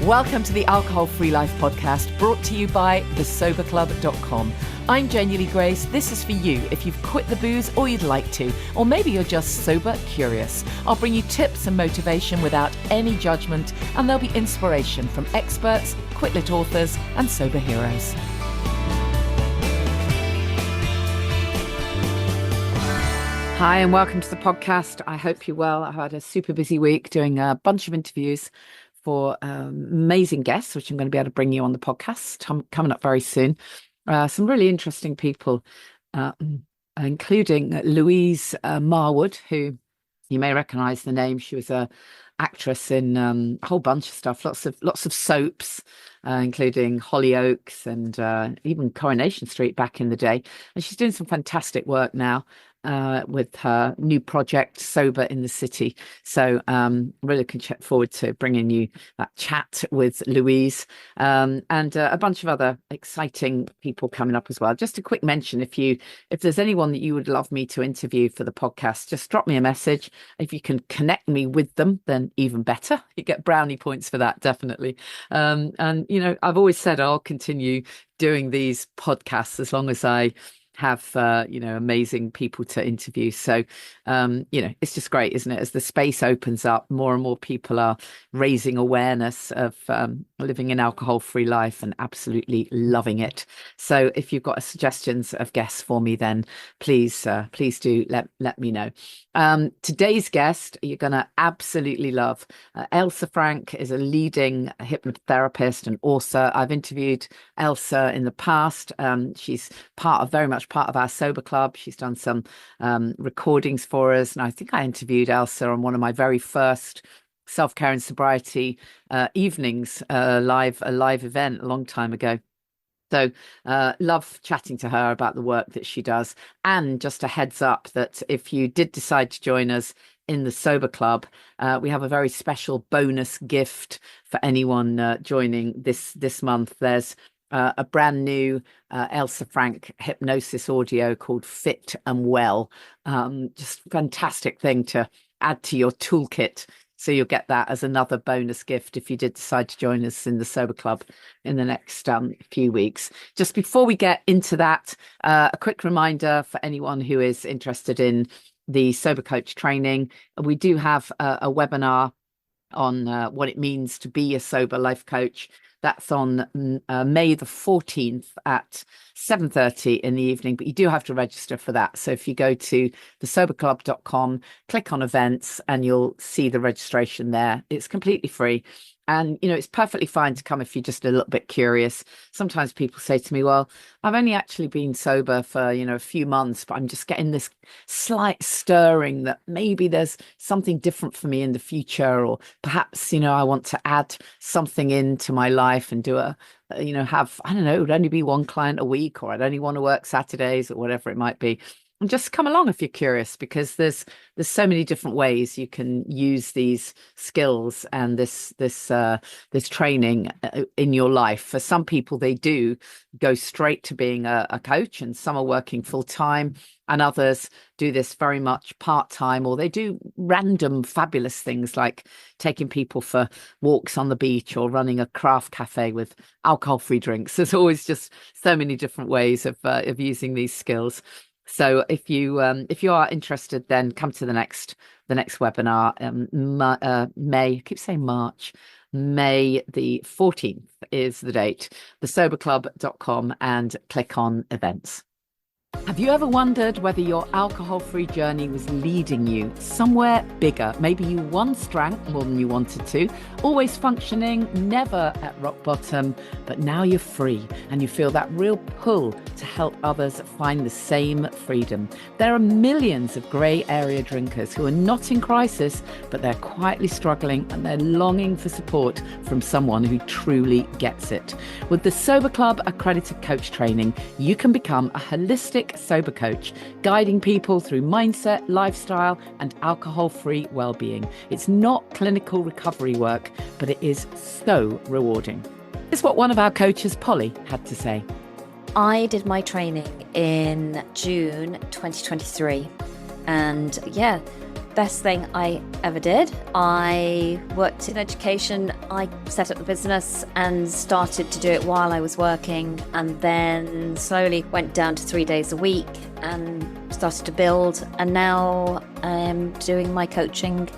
Welcome to the Alcohol Free Life podcast, brought to you by thesoberclub.com. I'm Janey Grace. This is for you if you've quit the booze or you'd like to, or maybe you're just sober curious. I'll bring you tips and motivation without any judgment, and there'll be inspiration from experts, quit-lit authors, and sober heroes. Hi, and welcome to the podcast. I hope you're well. I had a super busy week doing a bunch of interviews for amazing guests, which I'm going to be able to bring you on the podcast coming up very soon. Some really interesting people, including Louise Marwood, who you may recognise the name. She was a actress in a whole bunch of stuff, lots of soaps, including Hollyoaks and even Coronation Street back in the day. And she's doing some fantastic work now with her new project, Sober in the City. So really looking forward to bringing you that chat with Louise and a bunch of other exciting people coming up as well. Just a quick mention, if there's anyone that you would love me to interview for the podcast, just drop me a message. If you can connect me with them, then even better. You get brownie points for that, definitely. And, you know, I've always said I'll continue doing these podcasts as long as I have amazing people to interview. So it's just great, isn't it? As the space opens up, more and more people are raising awareness of living an alcohol-free life and absolutely loving it. So if you've got suggestions of guests for me, then please do let me know. Today's guest you're going to absolutely love. Ailsa Frank is a leading hypnotherapist and author. I've interviewed Ailsa in the past. She's very much part of our Sober Club. She's done some recordings for us, and I think I interviewed Ailsa on one of my very first self-care and sobriety evenings, a live event a long time ago. So love chatting to her about the work that she does. And just a heads up that if you did decide to join us in the Sober Club, we have a very special bonus gift for anyone joining this month. There's a brand new Ailsa Frank hypnosis audio called Fit and Well. Just fantastic thing to add to your toolkit. So you'll get that as another bonus gift if you did decide to join us in the Sober Club in the next few weeks. Just before we get into that, a quick reminder for anyone who is interested in the Sober Coach training. We do have a webinar on what it means to be a sober life coach. That's on May the 14th at 7:30 in the evening, but you do have to register for that. So if you go to thesoberclub.com, click on events, and you'll see the registration there. It's completely free. And, you know, it's perfectly fine to come if you're just a little bit curious. Sometimes people say to me, well, I've only actually been sober for, a few months, but I'm just getting this slight stirring that maybe there's something different for me in the future. Or perhaps, I want to add something into my life and do have, I don't know, it would only be one client a week, or I'd only want to work Saturdays or whatever it might be. And just come along if you're curious, because there's so many different ways you can use these skills and this training in your life. For some people, they do go straight to being a coach, and some are working full time, and others do this very much part time, or they do random fabulous things like taking people for walks on the beach or running a craft cafe with alcohol-free drinks. There's always just so many different ways of using these skills. So if you are interested, then come to the next webinar. May, I keep saying March. May the 14th is the date. Thesoberclub.com, and click on events. Have you ever wondered whether your alcohol-free journey was leading you somewhere bigger? Maybe you once drank more than you wanted to, always functioning, never at rock bottom, but now you're free and you feel that real pull to help others find the same freedom. There are millions of grey area drinkers who are not in crisis, but they're quietly struggling and they're longing for support from someone who truly gets it. With the Sober Club accredited coach training, you can become a holistic sober coach, guiding people through mindset, lifestyle, and alcohol-free well-being. It's not clinical recovery work, but it is so rewarding. Here's what one of our coaches, Polly, had to say. I did my training in June 2023, and best thing I ever did. I worked in education. I set up the business and started to do it while I was working, and then slowly went down to 3 days a week and started to build. And now I'm doing my coaching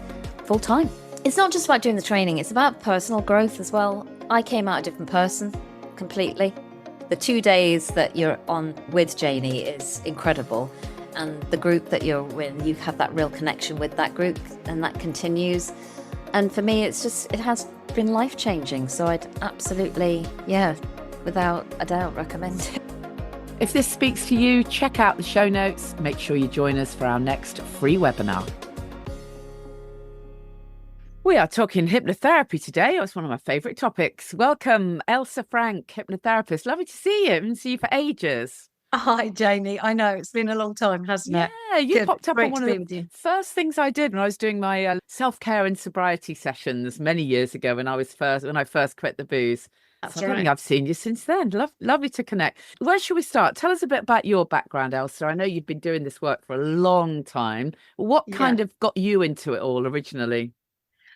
full time. It's not just about doing the training, it's about personal growth as well. I came out a different person completely. The 2 days that you're on with Janey is incredible. And the group that you're with, you have that real connection with that group, and that continues. And for me, it has been life-changing. So I'd absolutely, without a doubt, recommend it. If this speaks to you, check out the show notes. Make sure you join us for our next free webinar. We are talking hypnotherapy today. It's one of my favourite topics. Welcome, Ailsa Frank, hypnotherapist. Lovely to see you and see you for ages. Hi, Janey. I know it's been a long time, hasn't it? Yeah, you Good. popped up Great on one to of be the with you. first things I did when I was doing my self-care and sobriety sessions many years ago when I first quit the booze. That's I don't think right. I've seen you since then. Lovely to connect. Where should we start? Tell us a bit about your background, Ailsa. I know you've been doing this work for a long time. What kind of got you into it all originally?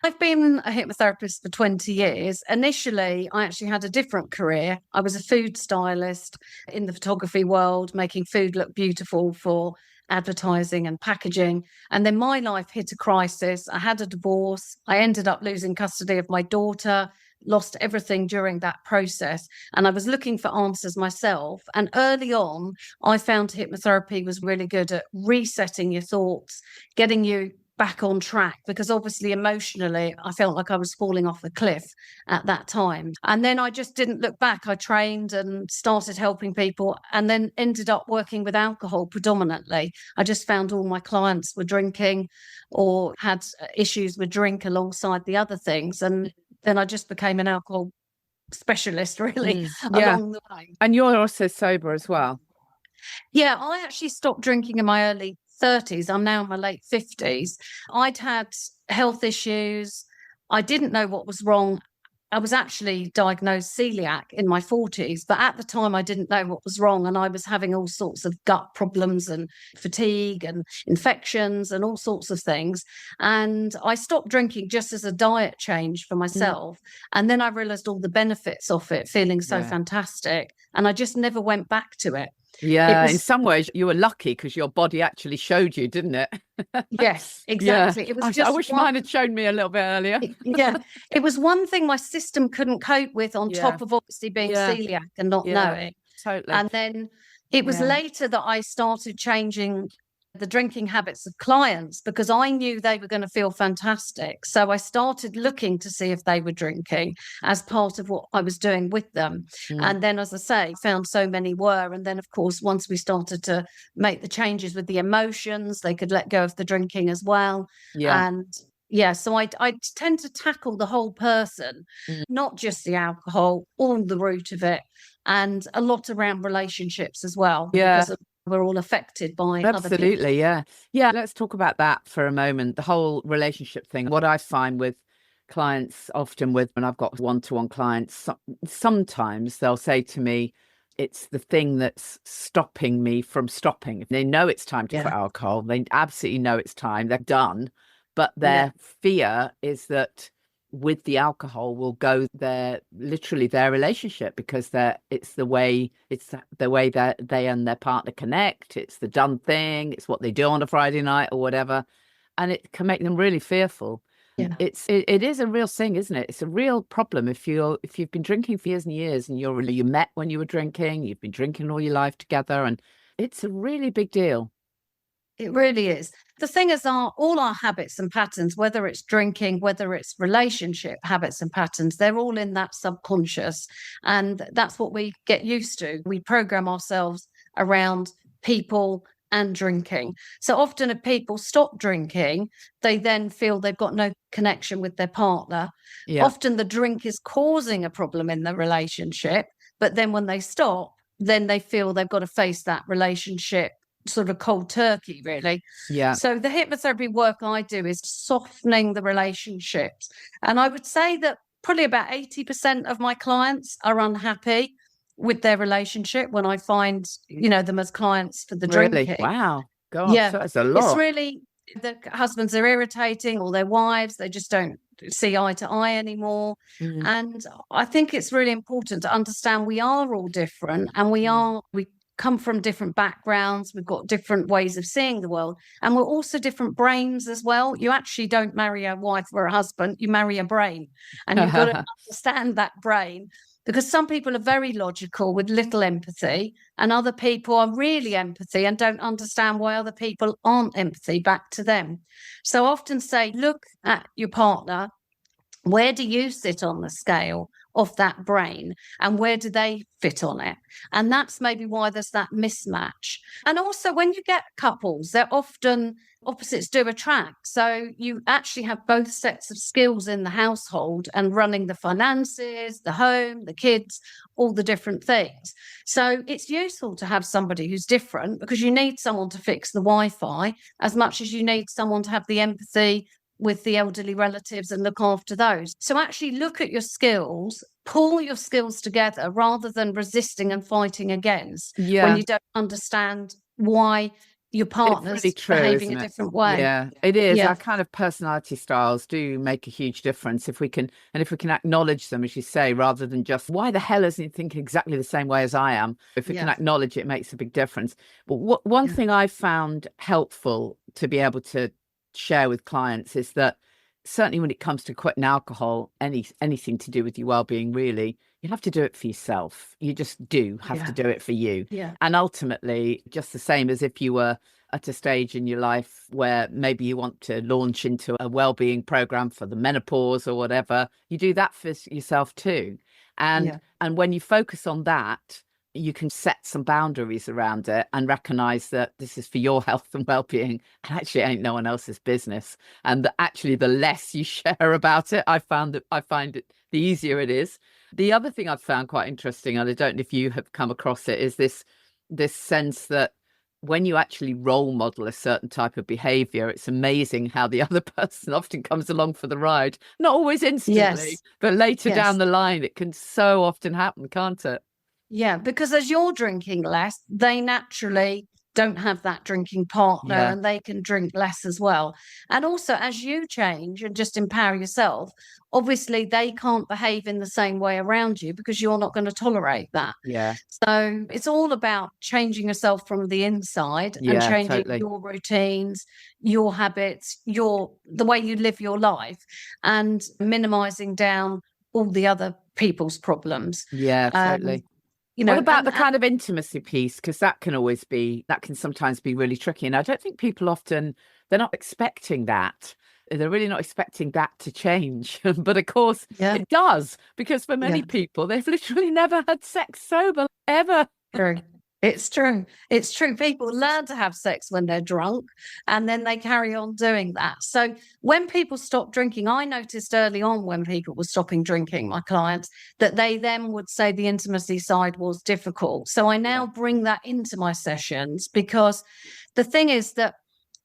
I've been a hypnotherapist for 20 years. Initially, I actually had a different career. I was a food stylist in the photography world, making food look beautiful for advertising and packaging. And then my life hit a crisis. I had a divorce. I ended up losing custody of my daughter, lost everything during that process. And I was looking for answers myself. And early on, I found hypnotherapy was really good at resetting your thoughts, getting you back on track, because obviously emotionally I felt like I was falling off a cliff at that time. And then I just didn't look back. I trained and started helping people, and then ended up working with alcohol predominantly. I just found all my clients were drinking or had issues with drink alongside the other things, and then I just became an alcohol specialist really along the way. And you're also sober as well. Yeah, I actually stopped drinking in my early 30s. I'm now in my late 50s. I'd had health issues. I didn't know what was wrong. I was actually diagnosed celiac in my 40s, but at the time I didn't know what was wrong. And I was having all sorts of gut problems and fatigue and infections and all sorts of things. And I stopped drinking just as a diet change for myself. And then I realized all the benefits of it, feeling so fantastic. And I just never went back to it. Yeah, in some ways you were lucky because your body actually showed you, didn't it? Yes, exactly. It was just I wish mine had shown me a little bit earlier. It was one thing my system couldn't cope with, on top of obviously being celiac and not knowing. Totally. And then it was later that I started changing the drinking habits of clients, because I knew they were going to feel fantastic. So I started looking to see if they were drinking as part of what I was doing with them. And then, as I say, found so many were. And then, of course, once we started to make the changes with the emotions, they could let go of the drinking as well. And so I tend to tackle the whole person, not just the alcohol, all the root of it, and a lot around relationships as well. Because we're all affected by other people. Yeah. Let's talk about that for a moment. The whole relationship thing. What I find with clients, often when I've got one-to-one clients, sometimes they'll say to me, it's the thing that's stopping me from stopping. They know it's time to quit alcohol. They absolutely know it's time. They're done. But their fear is that with the alcohol will go literally their relationship, because it's the way that they and their partner connect. It's the done thing. It's what they do on a Friday night or whatever. And it can make them really fearful. It is a real thing, isn't it? It's a real problem if you've been drinking for years and years, and you met when you were drinking, you've been drinking all your life together, and it's a really big deal. It really is. The thing is, all our habits and patterns, whether it's drinking, whether it's relationship habits and patterns, they're all in that subconscious. And that's what we get used to. We program ourselves around people and drinking. So often if people stop drinking, they then feel they've got no connection with their partner. Often the drink is causing a problem in the relationship. But then when they stop, then they feel they've got to face that relationship sort of cold turkey, really. So the hypnotherapy work I do is softening the relationships. And I would say that probably about 80% of my clients are unhappy with their relationship when I find, them as clients for the drinking. Wow. God, so that's a lot. the husbands are irritating, or their wives, they just don't see eye to eye anymore. And I think it's really important to understand we are all different, and we come from different backgrounds. We've got different ways of seeing the world, and we're also different brains as well. You actually don't marry a wife or a husband, you marry a brain, and you've got to understand that brain, because some people are very logical with little empathy, and other people are really empathy and don't understand why other people aren't empathy back to them. So I often say, look at your partner. Where do you sit on the scale of that brain, and where do they fit on it? And that's maybe why there's that mismatch. And also, when you get couples, they're often opposites do attract. So you actually have both sets of skills in the household and running the finances, the home, the kids, all the different things. So it's useful to have somebody who's different, because you need someone to fix the Wi-Fi as much as you need someone to have the empathy with the elderly relatives and look after those. So actually look at your skills, pull your skills together rather than resisting and fighting against when you don't understand why your partner's really true, behaving a different way. Yeah, it is. Our kind of personality styles do make a huge difference if we can acknowledge them, as you say, rather than just, why the hell isn't he thinking exactly the same way as I am? If we can acknowledge it, it makes a big difference. But one thing I found helpful to be able to share with clients is that certainly when it comes to quitting alcohol, anything to do with your well-being, really, you have to do it for yourself. You just do have to do it for you. And ultimately, just the same as if you were at a stage in your life where maybe you want to launch into a well-being program for the menopause or whatever, you do that for yourself too. And when you focus on that, you can set some boundaries around it and recognize that this is for your health and well-being, and actually ain't no one else's business. And that actually the less you share about it, I find it, the easier it is. The other thing I've found quite interesting, and I don't know if you have come across it, is this sense that when you actually role model a certain type of behavior, it's amazing how the other person often comes along for the ride. Not always instantly, but later down the line, it can so often happen, can't it? Yeah, because as you're drinking less, they naturally don't have that drinking partner, and they can drink less as well. And also, as you change and just empower yourself, obviously they can't behave in the same way around you, because you're not going to tolerate that. So it's all about changing yourself from the inside and changing your routines, your habits, the way you live your life, and minimizing down all the other people's problems. What about the kind of intimacy piece? Because that can sometimes be really tricky. And I don't think people often, they're not expecting that. They're really not expecting that to change. But of course, it does. Because for many people, they've literally never had sex sober, ever. True. It's true. It's true. People learn to have sex when they're drunk, and then they carry on doing that. So when people stop drinking, I noticed early on when people were stopping drinking, my clients, that they then would say the intimacy side was difficult. So I now bring that into my sessions, because the thing is that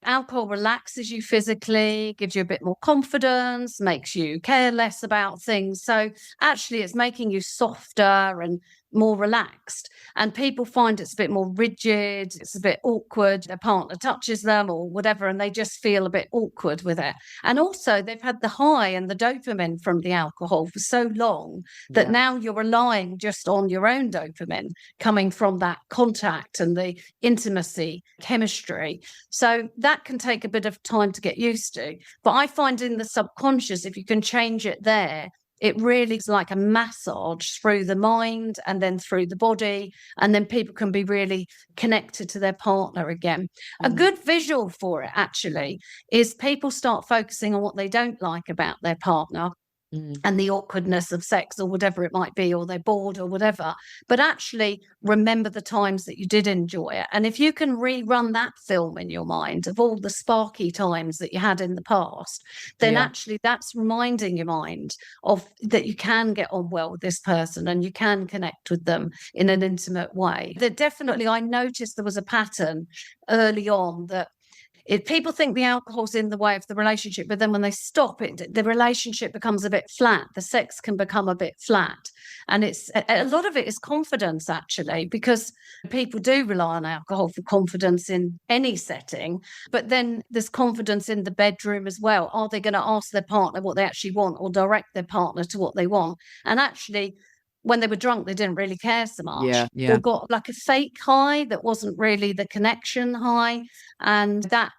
alcohol relaxes you physically, gives you a bit more confidence, makes you care less about things. So actually it's making you softer and more relaxed. And people find it's a bit more rigid, it's a bit awkward. Their partner touches them or whatever, and they just feel a bit awkward with it. And also they've had the high and the dopamine from the alcohol for so long that now you're relying just on your own dopamine coming from that contact and the intimacy, chemistry. So that can take a bit of time to get used to. But I find in the subconscious, if you can change it there, it really is like a massage through the mind and then through the body. And then people can be really connected to their partner again. A good visual for it, actually, is people start focusing on what they don't like about their partner. And the awkwardness of sex or whatever it might be, or they're bored or whatever. But actually remember the times that you did enjoy it. And if you can rerun that film in your mind of all the sparky times that you had in the past, then actually that's reminding your mind of that you can get on well with this person and you can connect with them in an intimate way. That definitely, I noticed there was a pattern early on that People think the alcohol's in the way of the relationship, but then when they stop it, the relationship becomes a bit flat. The sex can become a bit flat. And it's a lot of it is confidence, actually, because people do rely on alcohol for confidence in any setting. But then there's confidence in the bedroom as well. Are they going to ask their partner what they actually want or direct their partner to what they want? And actually, when they were drunk, they didn't really care so much. Yeah. Or got like a fake high that wasn't really the connection high. And that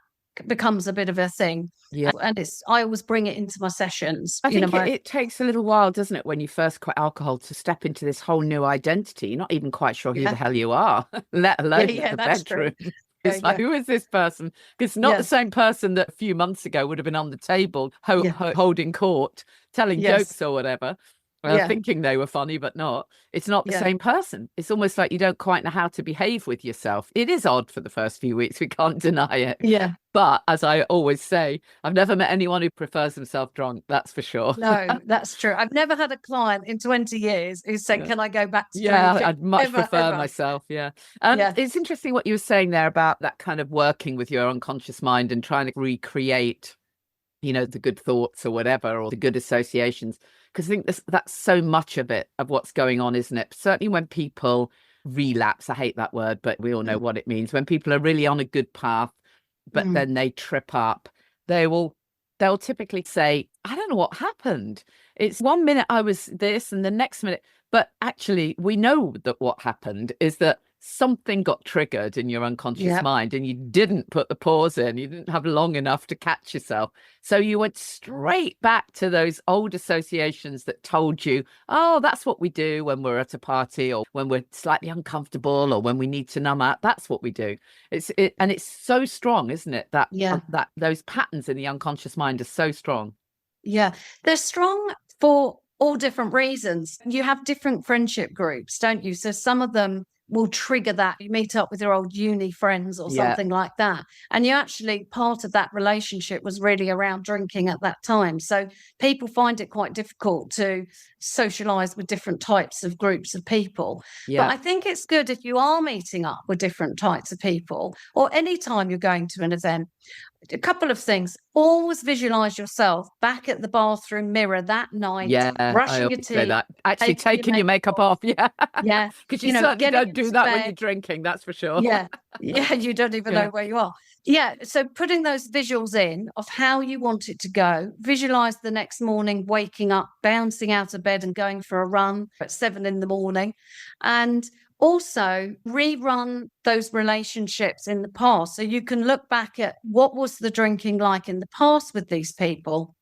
becomes a bit of a thing. Yeah. And I always bring it into my sessions. I think it takes a little while, doesn't it, when you first quit alcohol to step into this whole new identity. You're not even quite sure who the hell you are, let alone the bedroom. True. It's like, who is this person? Because it's not the same person that a few months ago would have been on the table holding court, telling jokes or whatever. Thinking they were funny, but not. It's not the same person. It's almost like you don't quite know how to behave with yourself. It is odd for the first few weeks. We can't deny it. Yeah. But as I always say, I've never met anyone who prefers himself drunk. That's for sure. No, that's true. I've never had a client in 20 years who said, can I go back to drinking? I'd much prefer myself. Yeah. It's interesting what you were saying there about that kind of working with your unconscious mind and trying to recreate, the good thoughts or whatever, or the good associations. Because I think that's so much of it, of what's going on, isn't it? Certainly when people relapse, I hate that word, but we all know what it means. When people are really on a good path, but then they trip up, they'll typically say, I don't know what happened. It's 1 minute I was this and the next minute. But actually, we know that what happened is that something got triggered in your unconscious mind and you didn't put the pause in. You didn't have long enough to catch yourself. So you went straight back to those old associations that told you, oh, that's what we do when we're at a party or when we're slightly uncomfortable or when we need to numb out. That's what we do. And it's so strong, isn't it? That those patterns in the unconscious mind are so strong. Yeah, they're strong for all different reasons. You have different friendship groups, don't you? So some of them will trigger that. You meet up with your old uni friends or something like that. And you actually, part of that relationship was really around drinking at that time. So people find it quite difficult to socialize with different types of groups of people. Yeah. But I think it's good if you are meeting up with different types of people or any time you're going to an event. A couple of things. Always visualize yourself back at the bathroom mirror that night, brushing your teeth. That. Actually taking your makeup off. Yeah. Because you certainly don't do that when you're drinking, that's for sure. Yeah. You don't even know where you are. Yeah. So putting those visuals in of how you want it to go, visualize the next morning, waking up, bouncing out of bed and going for a run at 7 a.m. And also rerun those relationships in the past. So you can look back at what was the drinking like in the past with these people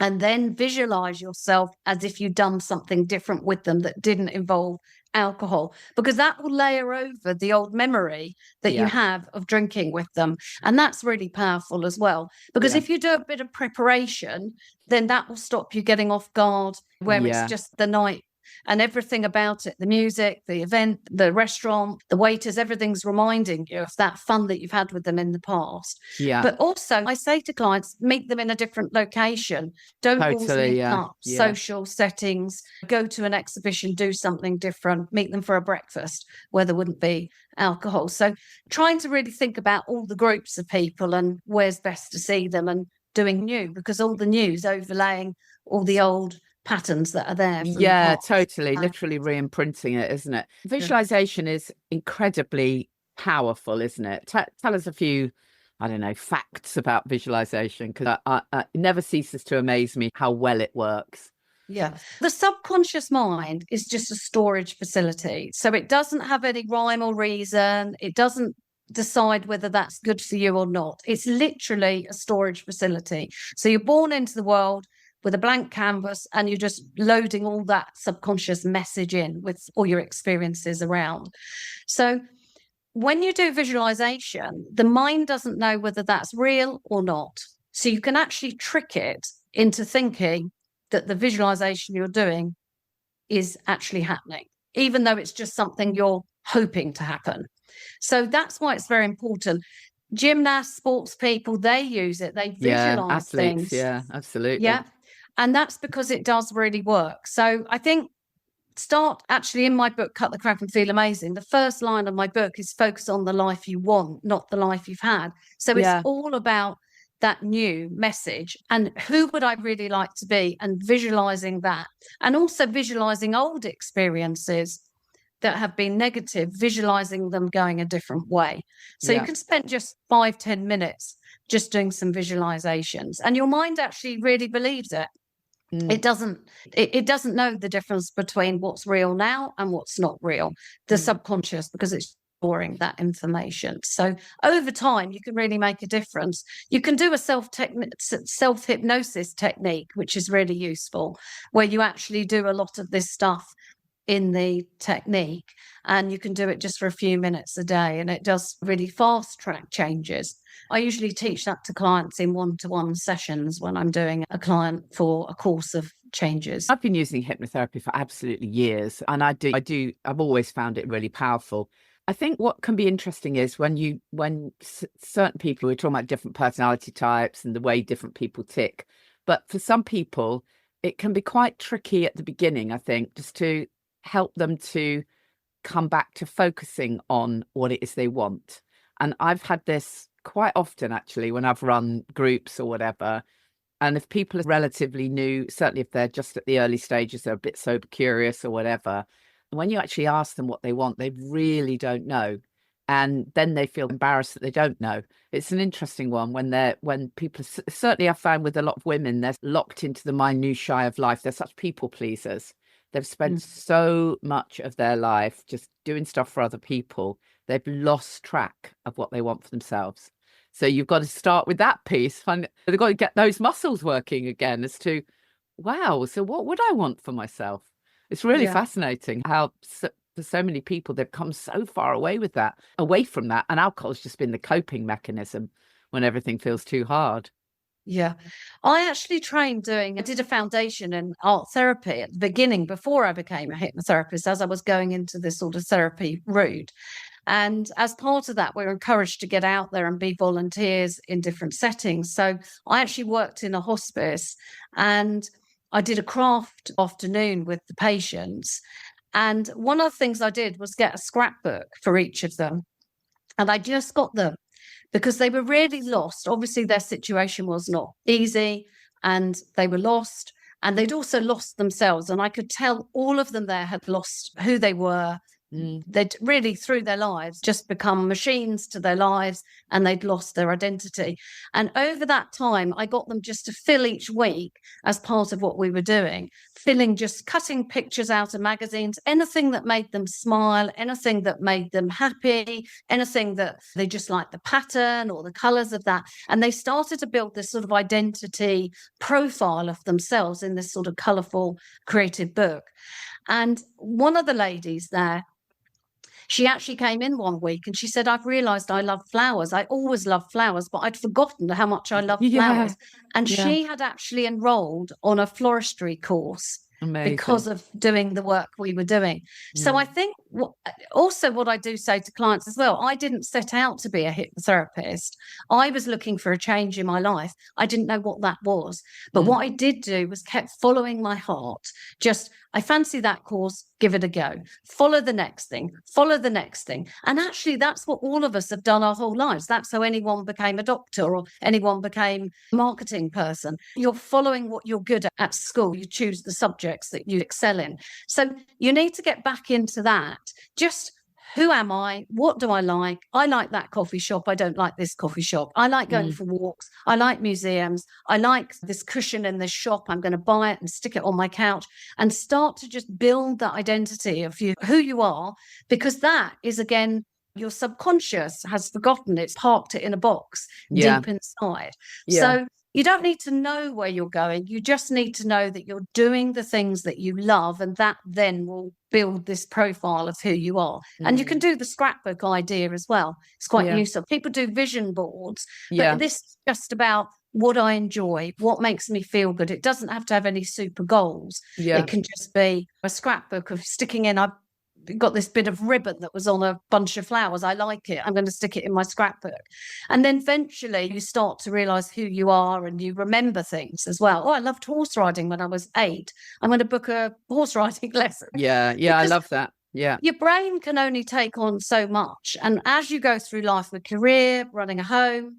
and then visualize yourself as if you'd done something different with them that didn't involve alcohol, because that will layer over the old memory that you have of drinking with them. And that's really powerful as well, because if you do a bit of preparation, then that will stop you getting off guard where it's just the night. And everything about it, the music, the event, the restaurant, the waiters, everything's reminding you of that fun that you've had with them in the past. Yeah. But also, I say to clients, meet them in a different location. Don't always meet up, social settings, go to an exhibition, do something different, meet them for a breakfast where there wouldn't be alcohol. So trying to really think about all the groups of people and where's best to see them and doing new, because all the new's overlaying all the old patterns that are there. Yeah, totally. Literally re-imprinting it, isn't it? Visualization is incredibly powerful, isn't it? Tell us a few, I don't know, facts about visualization, because it never ceases to amaze me how well it works. Yeah. The subconscious mind is just a storage facility. So it doesn't have any rhyme or reason. It doesn't decide whether that's good for you or not. It's literally a storage facility. So you're born into the world with a blank canvas and you're just loading all that subconscious message in with all your experiences around. So when you do visualization, the mind doesn't know whether that's real or not. So you can actually trick it into thinking that the visualization you're doing is actually happening, even though it's just something you're hoping to happen. So that's why it's very important. Gymnasts, sports people, they use it. They visualize things. Yeah, absolutely. Yeah. And that's because it does really work. So I think start actually in my book, Cut the Crap and Feel Amazing. The first line of my book is focus on the life you want, not the life you've had. So it's all about that new message and who would I really like to be, and visualizing that, and also visualizing old experiences that have been negative, visualizing them going a different way. So you can spend just 5-10 minutes just doing some visualizations, and your mind actually really believes it. It doesn't know the difference between what's real now and what's not real, the subconscious, because it's storing that information. So over time, you can really make a difference. You can do a self-hypnosis technique, which is really useful, where you actually do a lot of this stuff in the technique, and you can do it just for a few minutes a day, and it does really fast track changes. I usually teach that to clients in one-to-one sessions when I'm doing a client for a course of changes. I've been using hypnotherapy for absolutely years, and I've always found it really powerful. I think what can be interesting is when certain people, we're talking about different personality types and the way different people tick, but for some people it can be quite tricky at the beginning, I think, just to help them to come back to focusing on what it is they want. And I've had this quite often, actually, when I've run groups or whatever. And if people are relatively new, certainly if they're just at the early stages, they're a bit sober curious or whatever, when you actually ask them what they want, they really don't know. And then they feel embarrassed that they don't know. It's an interesting one when people, certainly I found with a lot of women, they're locked into the minutiae of life. They're such people pleasers. They've spent so much of their life just doing stuff for other people. They've lost track of what they want for themselves. So you've got to start with that piece. And they've got to get those muscles working again as to, wow, so what would I want for myself? It's really fascinating how for so many people, they've come so far away from that. And alcohol's just been the coping mechanism when everything feels too hard. Yeah. I actually I did a foundation in art therapy at the beginning before I became a hypnotherapist, as I was going into this sort of therapy route. And as part of that, we're encouraged to get out there and be volunteers in different settings. So I actually worked in a hospice, and I did a craft afternoon with the patients. And one of the things I did was get a scrapbook for each of them. And I just got them because they were really lost. Obviously, their situation was not easy, and they were lost, and they'd also lost themselves. And I could tell all of them there had lost who they were. They'd really, through their lives, just become machines to their lives, and they'd lost their identity. And over that time, I got them just to fill each week, as part of what we were doing, just cutting pictures out of magazines, anything that made them smile, anything that made them happy, anything that they just liked the pattern or the colours of that. And they started to build this sort of identity profile of themselves in this sort of colourful, creative book. And one of the ladies there, she actually came in one week and she said, I've realized I love flowers. I always loved flowers, but I'd forgotten how much I loved flowers. And she had actually enrolled on a floristry course. Amazing. Because of doing the work we were doing. So I think also what I do say to clients as well, I didn't set out to be a hypnotherapist. I was looking for a change in my life. I didn't know what that was. But what I did do was kept following my heart. I fancy that course, give it a go. Follow the next thing, follow the next thing. And actually, that's what all of us have done our whole lives. That's how anyone became a doctor or anyone became a marketing person. You're following what you're good at school. You choose the subjects that you excel in. So you need to get back into that. Just who am I? What do I like? I like that coffee shop. I don't like this coffee shop. I like going for walks. I like museums. I like this cushion in this shop. I'm going to buy it and stick it on my couch, and start to just build that identity of who you are, because that is, again, your subconscious has forgotten. It's parked it in a box deep inside. So you don't need to know where you're going. You just need to know that you're doing the things that you love, and that then will build this profile of who you are. And you can do the scrapbook idea as well. It's quite useful. People do vision boards, but this is just about what I enjoy, what makes me feel good. It doesn't have to have any super goals. It can just be a scrapbook of sticking in. got this bit of ribbon that was on a bunch of flowers. I like it. I'm going to stick it in my scrapbook. And then eventually you start to realize who you are and you remember things as well. Oh, I loved horse riding when I was 8. I'm going to book a horse riding lesson. Yeah. I love that. Yeah. Your brain can only take on so much. And as you go through life with career, running a home,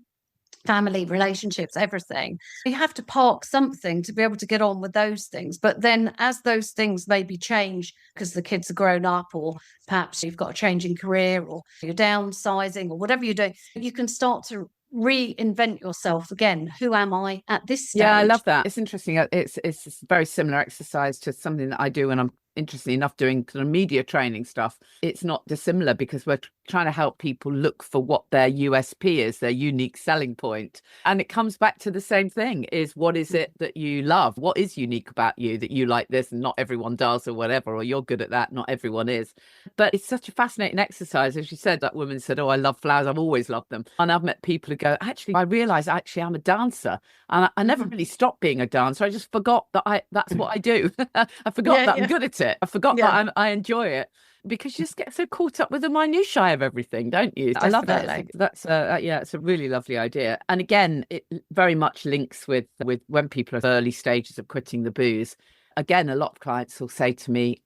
family, relationships, everything, you have to park something to be able to get on with those things. But then as those things maybe change because the kids are grown up, or perhaps you've got a change in career, or you're downsizing, or whatever you're doing, you can start to reinvent yourself again. Who am I at this stage? Yeah, I love that. It's interesting. It's a very similar exercise to something that I do when I'm, interestingly enough, doing kind of media training stuff. It's not dissimilar because we're trying to help people look for what their USP is, their unique selling point. And it comes back to the same thing, is what is it that you love? What is unique about you that you like this and not everyone does, or whatever, or you're good at that, not everyone is. But it's such a fascinating exercise. As you said, that woman said, oh, I love flowers. I've always loved them. And I've met people who go, actually, I realize actually I'm a dancer. And I never really stopped being a dancer. I just forgot that that's what I do. I forgot that I'm good at it. I forgot that I enjoy it, because you just get so caught up with the minutiae of everything, don't you? Definitely. I love that. That's it's a really lovely idea. And again, it very much links with when people are early stages of quitting the booze. Again, a lot of clients will say to me,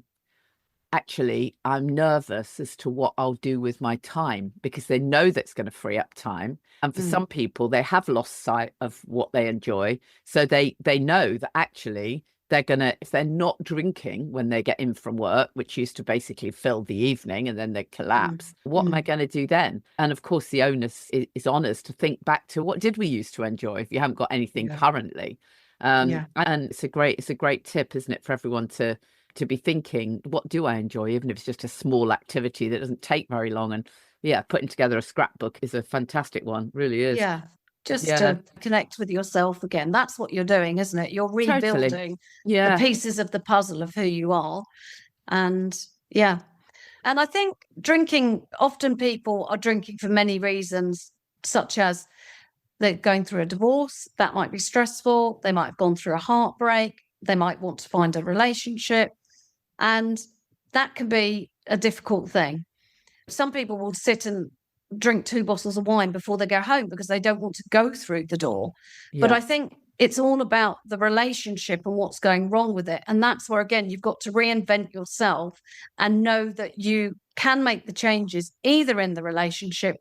actually, I'm nervous as to what I'll do with my time, because they know that's going to free up time. And for some people, they have lost sight of what they enjoy. So they know that actually they're going to, if they're not drinking when they get in from work, which used to basically fill the evening and then they collapse, what am I going to do then? And of course, the onus is on us to think back to what did we used to enjoy if you haven't got anything currently. And it's a great tip, isn't it, for everyone to be thinking, what do I enjoy, even if it's just a small activity that doesn't take very long. And putting together a scrapbook is a fantastic one, really is. Just to connect with yourself again. That's what you're doing, isn't it? You're rebuilding the pieces of the puzzle of who you are. And and I think drinking, often people are drinking for many reasons, such as they're going through a divorce. That might be stressful. They might have gone through a heartbreak. They might want to find a relationship. And that can be a difficult thing. Some people will sit and drink 2 bottles of wine before they go home because they don't want to go through the door. But I think it's all about the relationship and what's going wrong with it. And that's where, again, you've got to reinvent yourself and know that you can make the changes either in the relationship,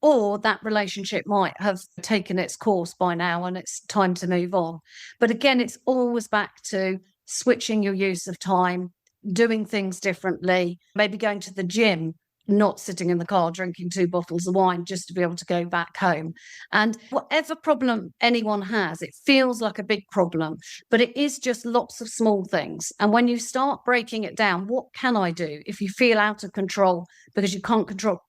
or that relationship might have taken its course by now and it's time to move on. But again, it's always back to switching your use of time, doing things differently, maybe going to the gym, not sitting in the car drinking 2 bottles of wine just to be able to go back home. And whatever problem anyone has, it feels like a big problem, but it is just lots of small things. And when you start breaking it down, what can I do if you feel out of control because you can't control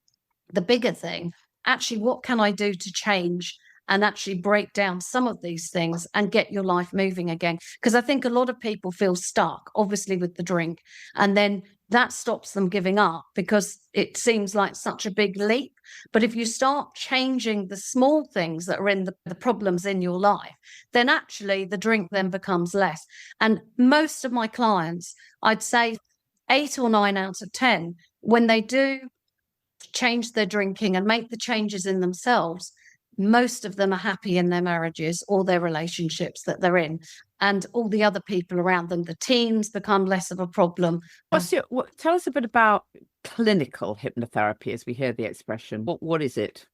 the bigger thing? Actually, what can I do to change and actually break down some of these things and get your life moving again? Because I think a lot of people feel stuck, obviously, with the drink, and then that stops them giving up because it seems like such a big leap. But if you start changing the small things that are in the problems in your life, then actually the drink then becomes less. And most of my clients, I'd say 8 or 9 out of 10, when they do change their drinking and make the changes in themselves, most of them are happy in their marriages or their relationships that they're in, and all the other people around them, the teens, become less of a problem. Tell us a bit about clinical hypnotherapy, as we hear the expression. What is it?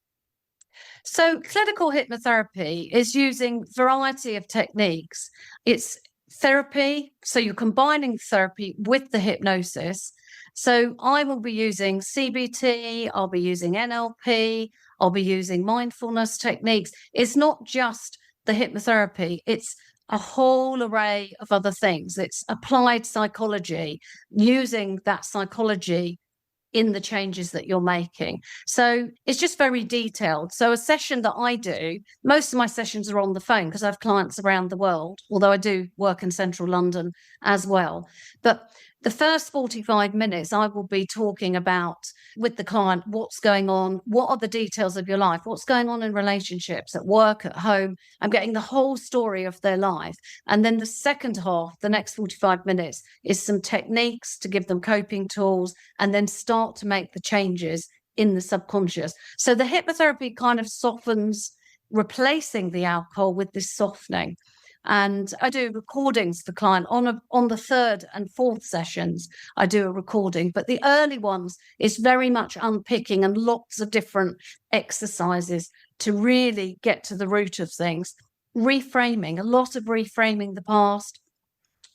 So clinical hypnotherapy is using a variety of techniques. It's therapy, so you're combining therapy with the hypnosis. So I will be using CBT, I'll be using NLP, I'll be using mindfulness techniques. It's not just the hypnotherapy, it's a whole array of other things. It's applied psychology, using that psychology in the changes that you're making. So it's just very detailed. So a session that I do, most of my sessions are on the phone because I have clients around the world, although I do work in central London as well. But The first 45 minutes, I will be talking about with the client what's going on, what are the details of your life, what's going on in relationships, at work, at home. I'm getting the whole story of their life. And then the second half, the next 45 minutes, is some techniques to give them coping tools and then start to make the changes in the subconscious. So the hypnotherapy kind of softens, replacing the alcohol with this softening. And I do recordings for client on the third and fourth sessions. I do a recording, but the early ones is very much unpicking and lots of different exercises to really get to the root of things. Reframing, a lot of reframing the past,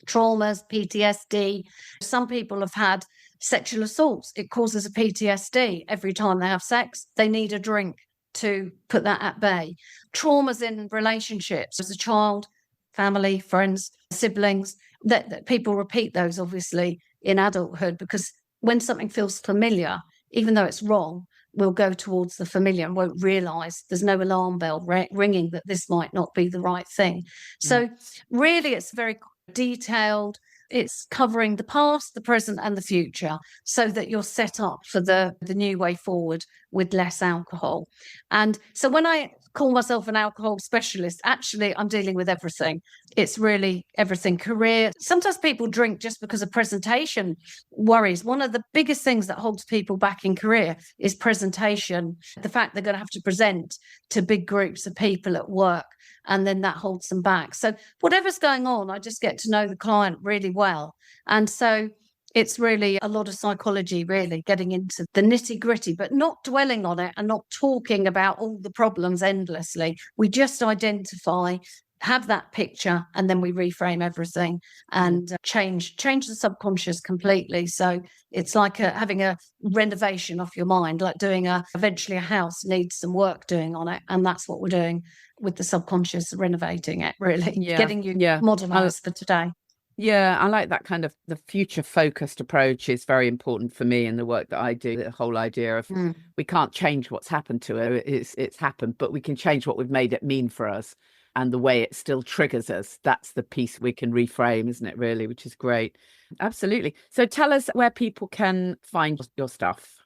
traumas, PTSD. Some people have had sexual assaults. It causes a PTSD. Every time they have sex, they need a drink to put that at bay. Traumas in relationships as a child, family, friends, siblings, that people repeat those obviously in adulthood, because when something feels familiar, even though it's wrong, we'll go towards the familiar and won't realize there's no alarm bell ringing that this might not be the right thing. So really it's very detailed. It's covering the past, the present and the future, so that you're set up for the new way forward with less alcohol. And so when I call myself an alcohol specialist, actually I'm dealing with everything. It's really everything. Career. Sometimes people drink just because of presentation worries. One of the biggest things that holds people back in career is presentation. The fact they're going to have to present to big groups of people at work, and then that holds them back. So whatever's going on, I just get to know the client really well. And so it's really a lot of psychology, really getting into the nitty gritty, but not dwelling on it and not talking about all the problems endlessly. We just identify, have that picture, and then we reframe everything and change the subconscious completely. So it's like having a renovation of your mind, like doing eventually a house needs some work doing on it. And that's what we're doing with the subconscious, renovating it, really, getting you modernized for today. Yeah, I like that kind of the future focused approach is very important for me in the work that I do. The whole idea of we can't change what's happened to it. It's happened, but we can change what we've made it mean for us and the way it still triggers us. That's the piece we can reframe, isn't it, really, which is great. Absolutely. So tell us where people can find your stuff.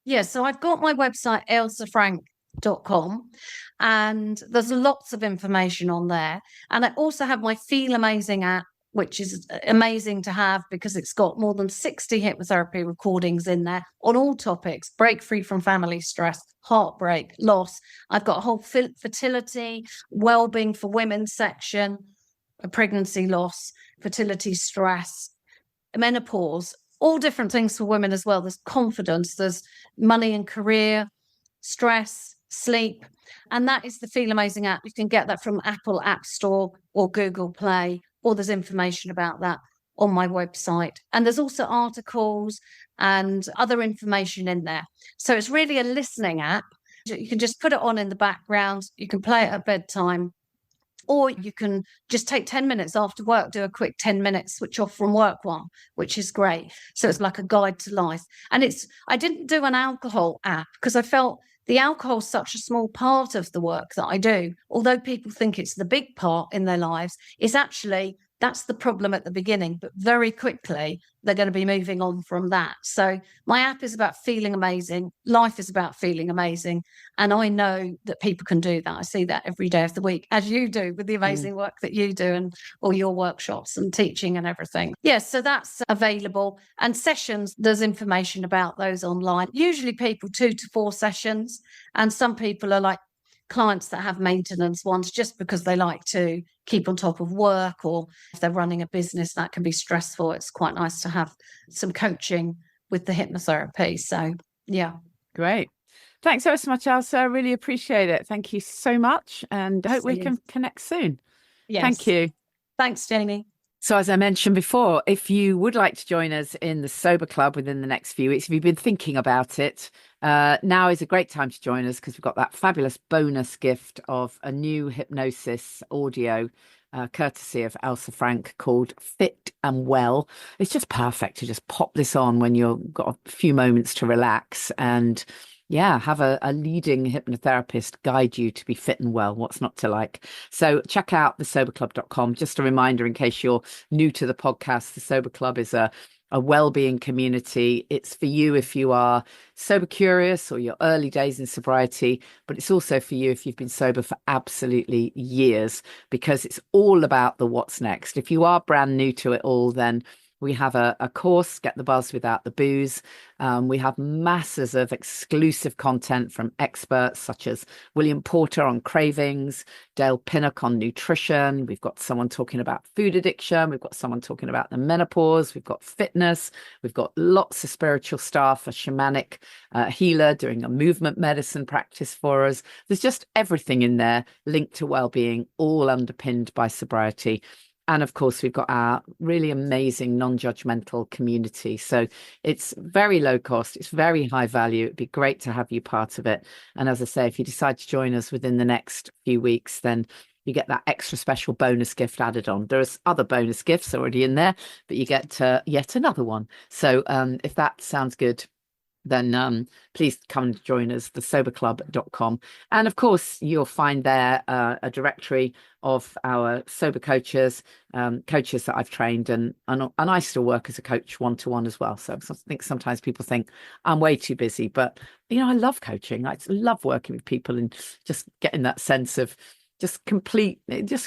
Yeah, so I've got my website, ailsafrank.com, and there's lots of information on there. And I also have my Feel Amazing app, which is amazing to have because it's got more than 60 hypnotherapy recordings in there on all topics: break free from family stress, heartbreak, loss. I've got a whole fertility, well-being for women section, a pregnancy, loss, fertility, stress, menopause, all different things for women as well. There's confidence, there's money and career, stress, sleep. And that is the Feel Amazing app. You can get that from Apple App Store or Google Play, or there's information about that on my website. And there's also articles and other information in there. So it's really a listening app. You can just put it on in the background. You can play it at bedtime, or you can just take 10 minutes after work, do a quick 10-minute switch off from work one, which is great. So it's like a guide to life. And I didn't do an alcohol app because I felt the alcohol is such a small part of the work that I do. Although people think it's the big part in their lives, it's actually, that's the problem at the beginning, but very quickly they're going to be moving on from that. So my app is about feeling amazing. Life is about feeling amazing. And I know that people can do that. I see that every day of the week, as you do with the amazing work that you do and all your workshops and teaching and everything. Yes, so that's available. And sessions, there's information about those online. Usually people 2 to 4 sessions. And some people are like clients that have maintenance ones just because they like to keep on top of work, or if they're running a business that can be stressful, it's quite nice to have some coaching with the hypnotherapy. So yeah. Great. Thanks so much, Ailsa. I really appreciate it. Thank you so much, and I hope we can connect soon. Yes. Thank you. Thanks, Janey. So as I mentioned before, if you would like to join us in the Sober Club within the next few weeks, if you've been thinking about it, now is a great time to join us because we've got that fabulous bonus gift of a new hypnosis audio courtesy of Ailsa Frank called Fit and Well. It's just perfect to just pop this on when you've got a few moments to relax and have a leading hypnotherapist guide you to be fit and well. What's not to like? So check out thesoberclub.com. Just a reminder, in case you're new to the podcast, the Sober Club is a a well-being community. It's for you if you are sober curious or your early days in sobriety, but it's also for you if you've been sober for absolutely years, because it's all about the what's next. If you are brand new to it all, then we have a course, Get the Buzz Without the Booze. We have masses of exclusive content from experts such as William Porter on cravings, Dale Pinnock on nutrition. We've got someone talking about food addiction. We've got someone talking about the menopause. We've got fitness. We've got lots of spiritual stuff, a shamanic healer doing a movement medicine practice for us. There's just everything in there linked to well-being, all underpinned by sobriety. And of course, we've got our really amazing non-judgmental community. So it's very low cost. It's very high value. It'd be great to have you part of it. And as I say, if you decide to join us within the next few weeks, then you get that extra special bonus gift added on. There's other bonus gifts already in there, but you get yet another one. So if that sounds good, then please come and join us, thesoberclub.com. And of course, you'll find there a directory of our sober coaches, coaches that I've trained, and I still work as a coach one-to-one as well. So I think sometimes people think I'm way too busy, but I love coaching. I love working with people and just getting that sense of just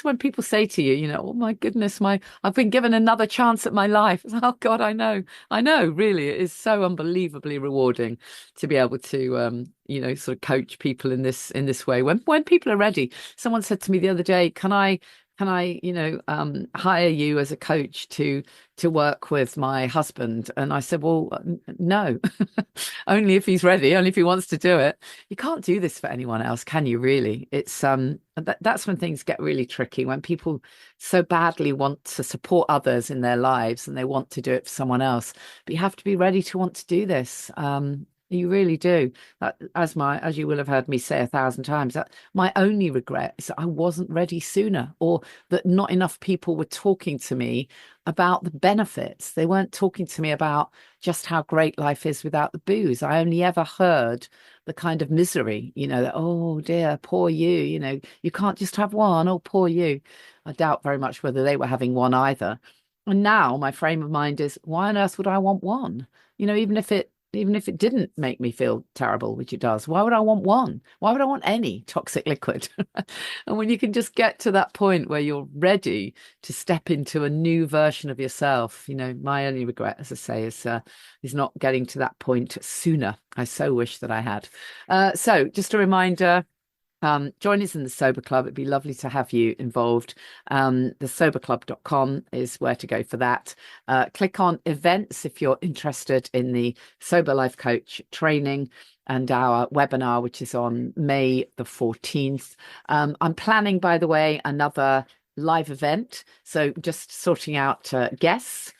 when people say to you, oh my goodness, I've been given another chance at my life. Oh God, I know, really, it is so unbelievably rewarding to be able to, sort of coach people in this way. When people are ready. Someone said to me the other day, can I, hire you as a coach to work with my husband? And I said, well, no, only if he's ready, only if he wants to do it. You can't do this for anyone else, can you really? It's that's when things get really tricky, when people so badly want to support others in their lives and they want to do it for someone else. But you have to be ready to want to do this. You really do. As you will have heard me say 1,000 times, that my only regret is that I wasn't ready sooner, or that not enough people were talking to me about the benefits. They weren't talking to me about just how great life is without the booze. I only ever heard the kind of misery, that, oh dear, poor you, you can't just have one. Oh, poor you. I doubt very much whether they were having one either. And now my frame of mind is, why on earth would I want one? Even if it didn't make me feel terrible, which it does, why would I want one? Why would I want any toxic liquid? And when you can just get to that point where you're ready to step into a new version of yourself, my only regret, as I say, is not getting to that point sooner. I so wish that I had. So just a reminder, join us in the Sober Club. It'd be lovely to have you involved. Thesoberclub.com is where to go for that. Click on events if you're interested in the Sober Life Coach training and our webinar, which is on May the 14th. I'm planning, by the way, another live event, so just sorting out guests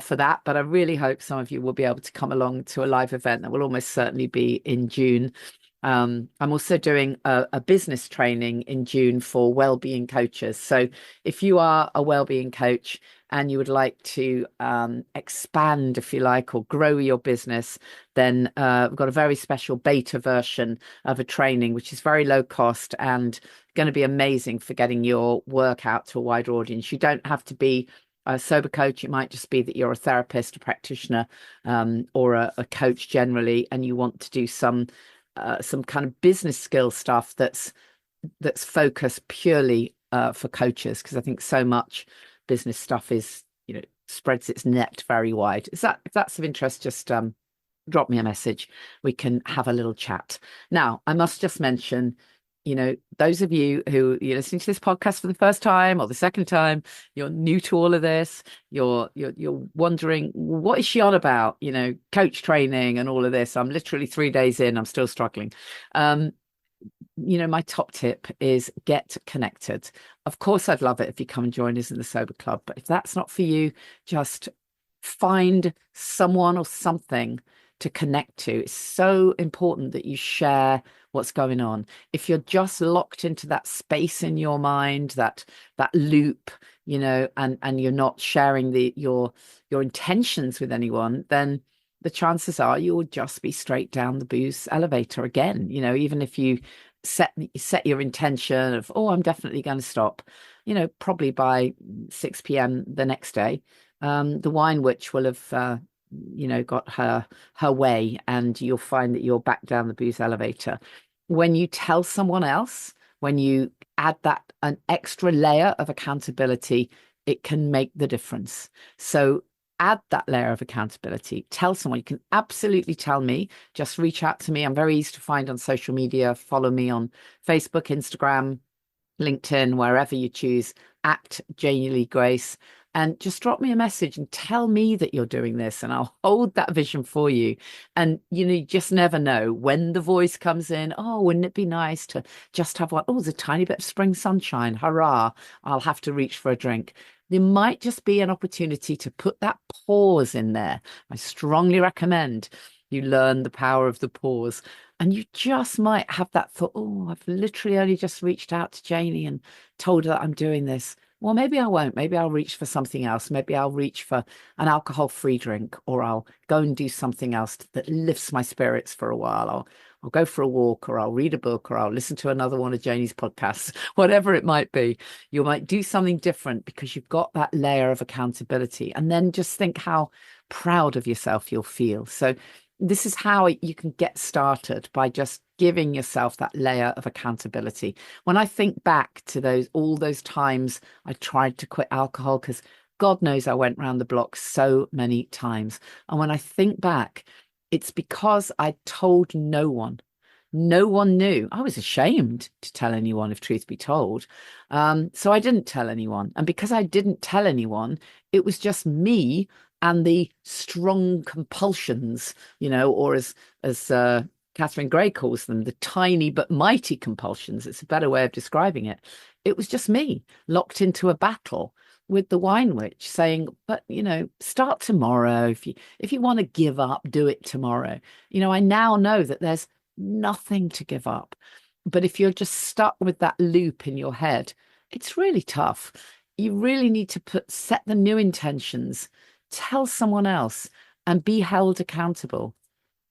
for that, but I really hope some of you will be able to come along to a live event that will almost certainly be in June. I'm also doing a business training in June for wellbeing coaches. So if you are a wellbeing coach and you would like to expand, if you like, or grow your business, then we've got a very special beta version of a training, which is very low cost and going to be amazing for getting your work out to a wider audience. You don't have to be a sober coach. It might just be that you're a therapist, a practitioner, or a coach generally, and you want to do some kind of business skill stuff that's focused purely for coaches, because I think so much business stuff is, spreads its net very wide. If that's of interest, just drop me a message. We can have a little chat. Now, I must just mention, those of you who you're listening to this podcast for the first time or the second time, you're new to all of this, you're wondering, what is she on about? Coach training and all of this. I'm literally 3 days in, I'm still struggling. My top tip is get connected. Of course, I'd love it if you come and join us in the Sober Club, but if that's not for you, just find someone or something to connect to. It's so important that you share what's going on. If you're just locked into that space in your mind, that loop, and you're not sharing your intentions with anyone, then the chances are you'll just be straight down the booze elevator again. Even if you set your intention of, oh, I'm definitely going to stop, probably by 6 p.m. the next day, the wine witch will have got her way, and you'll find that you're back down the booze elevator. When you tell someone else, when you add that an extra layer of accountability, it can make the difference. So add that layer of accountability. Tell someone. You can absolutely tell me. Just reach out to me. I'm very easy to find on social media. Follow me on Facebook, Instagram, LinkedIn, wherever you choose, at Janey Lee Grace. And just drop me a message and tell me that you're doing this, and I'll hold that vision for you. And, you just never know when the voice comes in. Oh, wouldn't it be nice to just have one? Oh, there's a tiny bit of spring sunshine. Hurrah. I'll have to reach for a drink. There might just be an opportunity to put that pause in there. I strongly recommend you learn the power of the pause. And you just might have that thought, oh, I've literally only just reached out to Janey and told her that I'm doing this. Well, maybe I won't. Maybe I'll reach for something else. Maybe I'll reach for an alcohol-free drink, or I'll go and do something else that lifts my spirits for a while. I'll go for a walk, or I'll read a book, or I'll listen to another one of Janey's podcasts, whatever it might be. You might do something different because you've got that layer of accountability. And then just think how proud of yourself you'll feel. So this is how you can get started, by just giving yourself that layer of accountability. When I think back to all those times I tried to quit alcohol, because God knows I went round the block so many times. And when I think back, it's because I told no one. No one knew. I was ashamed to tell anyone, if truth be told. So I didn't tell anyone. And because I didn't tell anyone, it was just me and the strong compulsions, or as Catherine Gray calls them, the tiny but mighty compulsions. It's a better way of describing it. It was just me locked into a battle with the wine witch, saying, but, start tomorrow. If you want to give up, do it tomorrow. I now know that there's nothing to give up. But if you're just stuck with that loop in your head, it's really tough. You really need to set the new intentions, tell someone else, and be held accountable.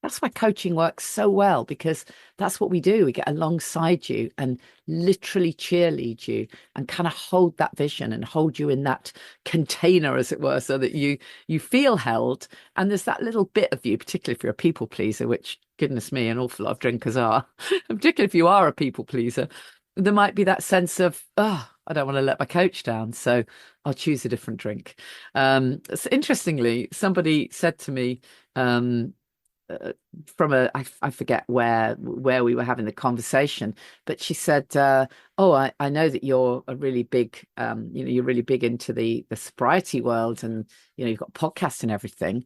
That's why coaching works so well, because that's what we do. We get alongside you and literally cheerlead you and kind of hold that vision and hold you in that container, as it were, so that you feel held. And there's that little bit of you, particularly if you're a people pleaser, which, goodness me, an awful lot of drinkers are, and particularly if you are a people pleaser, there might be that sense of, oh, I don't want to let my coach down, so I'll choose a different drink. So interestingly, somebody said to me, I forget where we were having the conversation, but she said, oh, I know that you're a really big, you're really big into the sobriety world, and you've got podcasts and everything.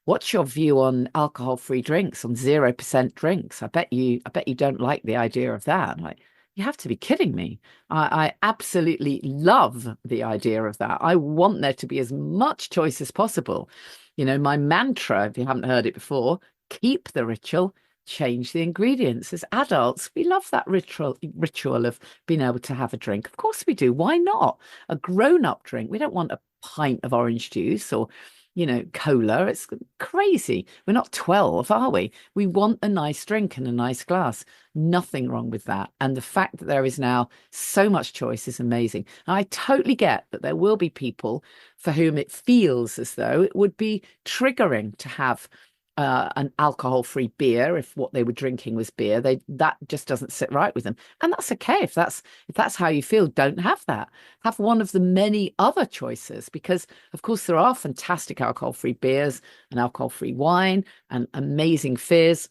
What's your view on alcohol-free drinks, on 0% drinks? I bet you don't like the idea of that. Like, you have to be kidding me. I absolutely love the idea of that. I want there to be as much choice as possible. My mantra, if you haven't heard it before, keep the ritual, change the ingredients. As adults, we love that ritual of being able to have a drink. Of course we do. Why not? A grown-up drink. We don't want a pint of orange juice or cola. It's crazy. We're not 12, are we? We want a nice drink and a nice glass. Nothing wrong with that. And the fact that there is now so much choice is amazing. And I totally get that there will be people for whom it feels as though it would be triggering to have an alcohol-free beer. If what they were drinking was beer, that just doesn't sit right with them, and that's okay. If that's how you feel, don't have that. Have one of the many other choices, because of course there are fantastic alcohol-free beers and alcohol-free wine and amazing fizz.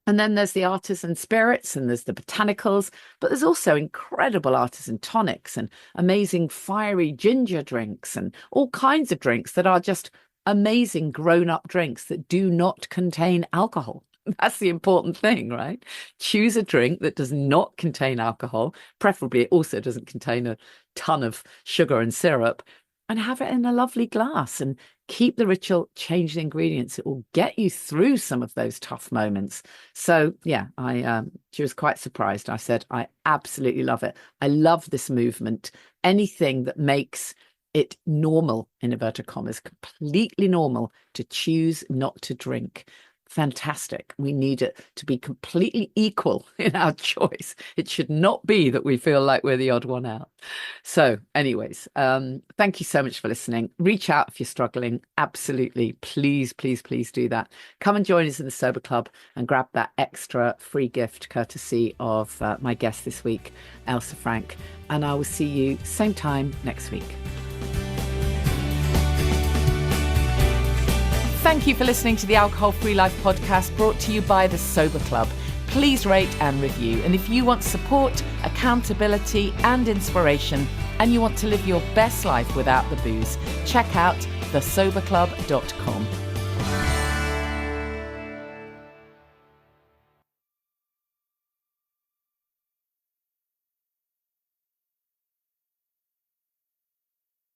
And then there's the artisan spirits, and there's the botanicals, but there's also incredible artisan tonics and amazing fiery ginger drinks and all kinds of drinks that are just amazing grown-up drinks that do not contain alcohol. That's the important thing, right? Choose a drink that does not contain alcohol. Preferably it also doesn't contain a ton of sugar and syrup, and have it in a lovely glass, and keep the ritual, change the ingredients. It will get you through some of those tough moments. So yeah, she was quite surprised. I said, I absolutely love it. I love this movement. Anything that makes it normal, in inverted commas, completely normal to choose not to drink. fantastic. We need it to be completely equal in our choice. It should not be that we feel like we're the odd one out. So anyways, thank you so much for listening. Reach out if you're struggling. Absolutely. Please, please, please do that. Come and join us in the Sober Club and grab that extra free gift courtesy of my guest this week, Ailsa Frank. And I will see you same time next week. Thank you for listening to the Alcohol Free Life podcast, brought to you by the Sober Club. Please rate and review. And if you want support, accountability and inspiration, and you want to live your best life without the booze, check out thesoberclub.com.